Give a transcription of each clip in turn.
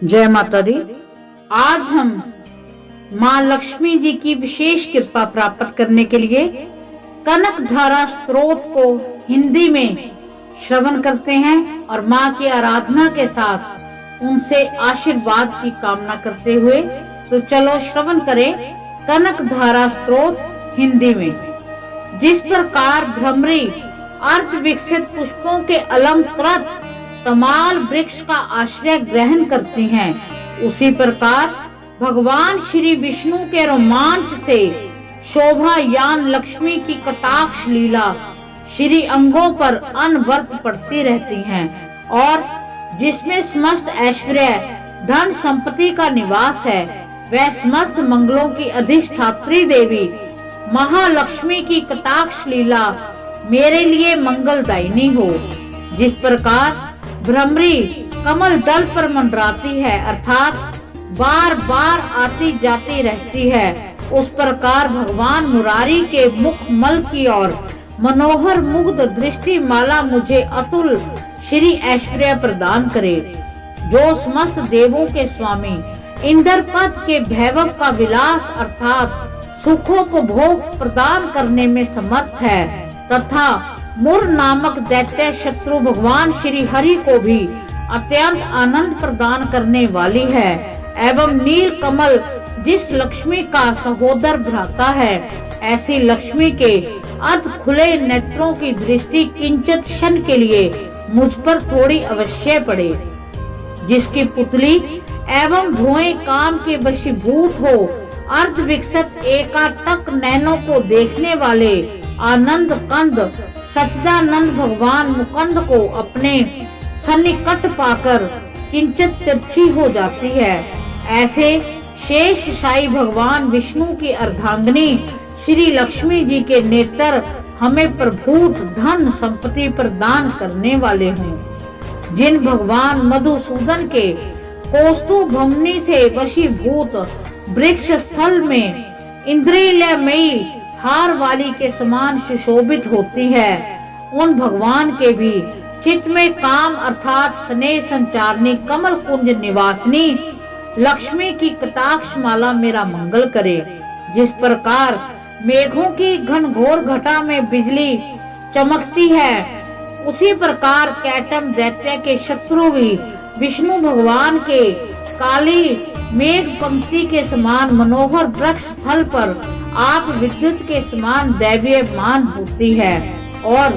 जय माता दी। आज हम माँ लक्ष्मी जी की विशेष कृपा प्राप्त करने के लिए कनक धारा स्तोत्र को हिंदी में श्रवण करते हैं और माँ की आराधना के साथ उनसे आशीर्वाद की कामना करते हुए तो चलो श्रवण करें कनक धारा स्तोत्र हिंदी में। जिस प्रकार भ्रमरी अर्ध विकसित पुष्पों के अलंकृत तमाल वृक्ष का आश्रय ग्रहण करती हैं, उसी प्रकार भगवान श्री विष्णु के रोमांच से शोभा यान लक्ष्मी की कटाक्ष लीला श्री अंगों पर अनवरत पड़ती रहती हैं और जिसमें समस्त ऐश्वर्य धन संपत्ति का निवास है, वह समस्त मंगलों की अधिष्ठात्री देवी महालक्ष्मी की कटाक्ष लीला मेरे लिए मंगलदायिनी हो। जिस प्रकार भ्रमरी कमल दल पर मंडराती है, अर्थात बार बार आती जाती रहती है, उस प्रकार भगवान मुरारी के मुख मल की ओर मनोहर मुग्ध दृष्टि माला मुझे अतुल श्री ऐश्वर्य प्रदान करे। जो समस्त देवों के स्वामी इंद्रपद के भैभव का विलास अर्थात सुखोपभोग प्रदान करने में समर्थ है तथा मुर नामक दैत्य शत्रु भगवान श्री हरि को भी अत्यंत आनंद प्रदान करने वाली है, एवं नील कमल जिस लक्ष्मी का सहोदर भ्राता है, ऐसी लक्ष्मी के अध खुले नेत्रों की दृष्टि किंचित क्षण के लिए मुझ पर थोड़ी अवश्य पड़े। जिसकी पुतली एवं भुएं काम के वशीभूत हो, अर्ध विकसित एकाटक नैनों को देखने वाले आनंद कंद सच्चिदानंद भगवान मुकुंद को अपने सन्निकट पाकर किंचित तिरछी हो जाती है, ऐसे शेष शाही भगवान विष्णु की अर्धांगिनी श्री लक्ष्मी जी के नेत्र हमें प्रभूत धन संपत्ति प्रदान करने वाले हैं। जिन भगवान मधुसूदन के कौस्तुभमणि से वशीभूत वृक्ष स्थल में इंद्रियमयी हार वाली के समान सुशोभित होती है, उन भगवान के भी चित्त में काम अर्थात स्नेह संचारनी कमल कुंज निवासनी लक्ष्मी की कटाक्ष माला मेरा मंगल करे। जिस प्रकार मेघों की घनघोर घटा में बिजली चमकती है, उसी प्रकार कैटम दैत्य के शत्रु भी विष्णु भगवान के काली मेघ पंक्ति के समान मनोहर वृक्ष स्थल पर आप विद्युत के समान दैवीयमान होती है और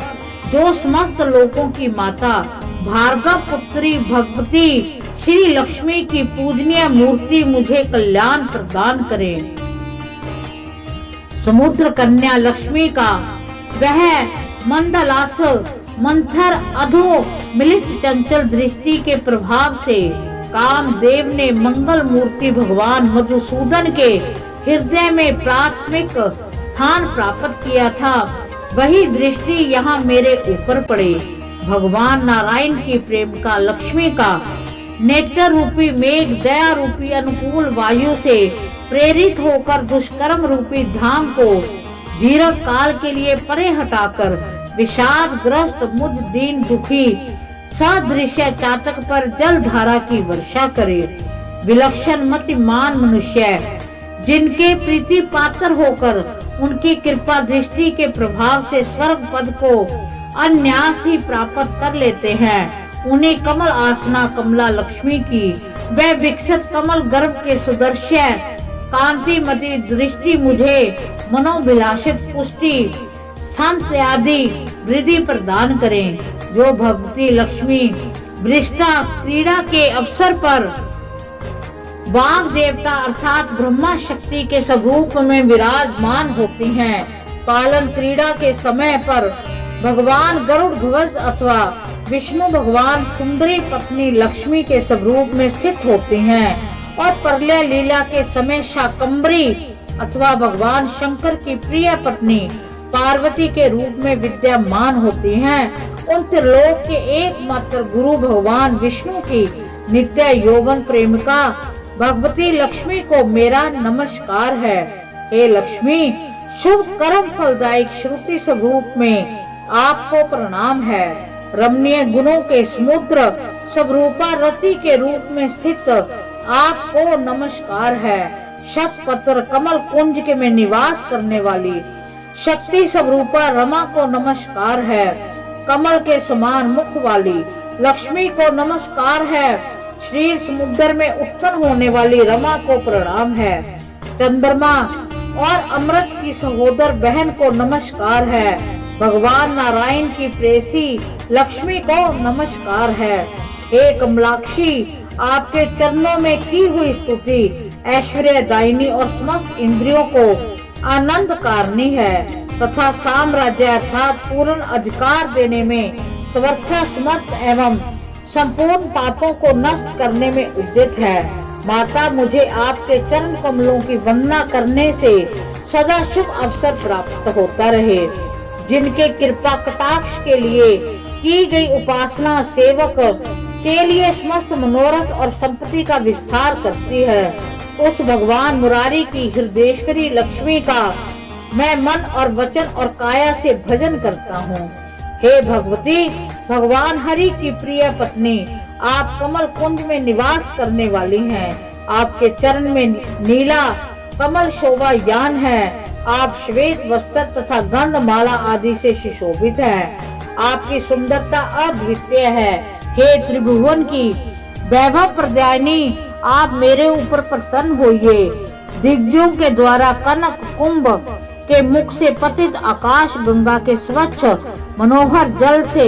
जो समस्त लोकों की माता भार्गव पुत्री भगवती श्री लक्ष्मी की पूजनीय मूर्ति मुझे कल्याण प्रदान करे। समुद्र कन्या लक्ष्मी का वह मंदलास मंथर अधो मिलित चंचल दृष्टि के प्रभाव से कामदेव ने मंगल मूर्ति भगवान मधुसूदन के हृदय में प्राथमिक स्थान प्राप्त किया था, वही दृष्टि यहाँ मेरे ऊपर पड़े। भगवान नारायण की प्रेमिका लक्ष्मी का नेत्र रूपी मेघ दया रूपी अनुकूल वायु से प्रेरित होकर दुष्कर्म रूपी धाम को दीर्घ काल के लिए परे हटाकर विषाद ग्रस्त मुझ दीन दुखी सदृश्य चातक पर जल धारा की वर्षा करे। विलक्षण मतिमान मनुष्य जिनके प्रीति पात्र होकर उनकी कृपा दृष्टि के प्रभाव से स्वर्ग पद को अन्यास ही प्राप्त कर लेते हैं, उन्हें कमल आसना कमला लक्ष्मी की वह विकसित कमल गर्भ के सुदर्श्य कांतिमती दृष्टि मुझे मनोभिलाषित पुष्टि संत आदि वृद्धि प्रदान करें। जो भगवती लक्ष्मी वृष्टा क्रीड़ा के अवसर पर वाग देवता अर्थात ब्रह्मा शक्ति के स्वरूप में विराजमान होती हैं, पालन क्रीड़ा के समय पर भगवान गरुड़ ध्वज अथवा विष्णु भगवान सुंदरी पत्नी लक्ष्मी के स्वरूप में स्थित होती हैं और प्रलय लीला के समय शाकंभरी अथवा भगवान शंकर की प्रिय पत्नी पार्वती के रूप में विद्यमान होती हैं। उन त्रिलोक के एकमात्र गुरु भगवान विष्णु की नित्य यौवन प्रेमिका भगवती लक्ष्मी को मेरा नमस्कार है। हे लक्ष्मी, शुभ कर्म फलदायक श्रुति स्वरूप में आपको प्रणाम है। रमणीय गुणों के समुद्र स्वरूपा रति के रूप में स्थित आपको नमस्कार है। शतपत्र कमल कुंज के में निवास करने वाली शक्ति स्वरूपा रमा को नमस्कार है। कमल के समान मुख वाली लक्ष्मी को नमस्कार है। क्षीर समुद्र में उत्पन्न होने वाली रमा को प्रणाम है। चंद्रमा और अमृत की सहोदर बहन को नमस्कार है। भगवान नारायण की प्रेसी लक्ष्मी को नमस्कार है। हे कमलाक्षी, आपके चरणों में की हुई स्तुति ऐश्वर्यदायिनी और समस्त इंद्रियों को आनंद कारणी है तथा साम्राज्य अर्थात पूर्ण अधिकार देने में समर्था समर्थ एवं संपूर्ण पापों को नष्ट करने में उद्यत है। माता, मुझे आपके चरण कमलों की वंदना करने से सदा शुभ अवसर प्राप्त होता रहे। जिनके कृपा कटाक्ष के लिए की गई उपासना सेवक के लिए समस्त मनोरथ और संपत्ति का विस्तार करती है, उस भगवान मुरारी की हृदयेश्वरी लक्ष्मी का मैं मन और वचन और काया से भजन करता हूँ। हे भगवती, भगवान हरि की प्रिय पत्नी, आप कमल कुंज में निवास करने वाली हैं। आपके चरण में नीला कमल शोभा यान है। आप श्वेत वस्त्र तथा गंध माला आदि से सुशोभित हैं। आपकी सुंदरता अद्वितीय है। हे त्रिभुवन की वैभव प्रदायिनी, आप मेरे ऊपर प्रसन्न होइए। दिग्गजों के द्वारा कनक कुंभ के मुख से पतित आकाश गंगा के स्वच्छ मनोहर जल से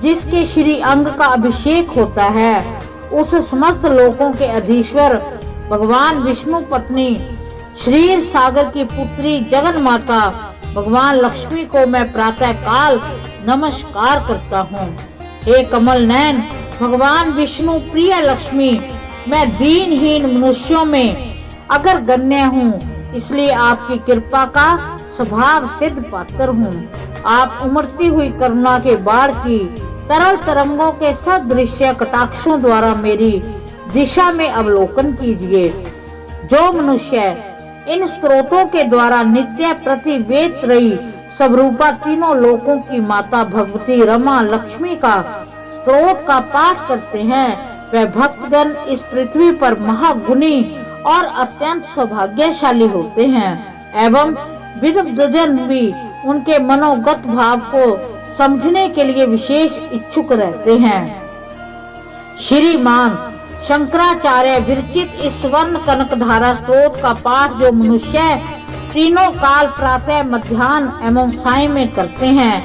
जिसके श्री अंग का अभिषेक होता है, उस समस्त लोकों के अधीश्वर भगवान विष्णु पत्नी श्रीर सागर की पुत्री जगन माता भगवान लक्ष्मी को मैं प्रातः काल नमस्कार करता हूँ। हे कमल नयन भगवान विष्णु प्रिय लक्ष्मी, मैं दीनहीन मनुष्यों में अगर गण्य हूँ, इसलिए आपकी कृपा का स्वभाव सिद्ध पात्र हूँ। आप उमड़ती हुई करुणा के बाढ़ की तरल तरंगों के सदृश्य कटाक्षों द्वारा मेरी दिशा में अवलोकन कीजिए। जो मनुष्य इन स्त्रोतों के द्वारा नित्य प्रति वेद रही स्वरूपा तीनों लोकों की माता भगवती रमा लक्ष्मी का स्त्रोत का पाठ करते हैं, वह भक्तगण इस पृथ्वी पर महागुणी और अत्यंत सौभाग्यशाली होते हैं एवं विद्वजन भी उनके मनोगत भाव को समझने के लिए विशेष इच्छुक रहते हैं। श्रीमान शंकराचार्य विरचित इस स्वर्ण कनक धारा स्त्रोत का पाठ जो मनुष्य तीनों काल प्रातः मध्याह्न एवं साय में करते हैं,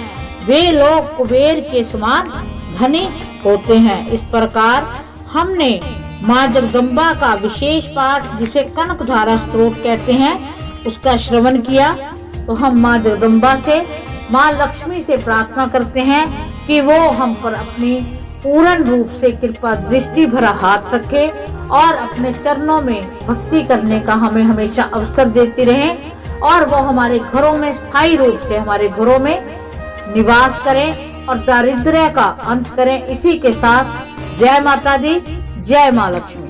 वे लोग कुबेर के समान धनी होते हैं। इस प्रकार हमने माँ जगदम्बा का विशेष पाठ जिसे कनक धारा स्त्रोत कहते हैं उसका श्रवण किया। तो हम माँ जगदम्बा से, माँ लक्ष्मी से प्रार्थना करते हैं कि वो हम पर अपनी पूर्ण रूप से कृपा दृष्टि भरा हाथ रखे और अपने चरणों में भक्ति करने का हमें हमेशा अवसर देती रहे और वो हमारे घरों में स्थायी रूप से हमारे घरों में निवास करें और दारिद्र्य का अंत करें। इसी के साथ जय माता दी, जय माँ लक्ष्मी।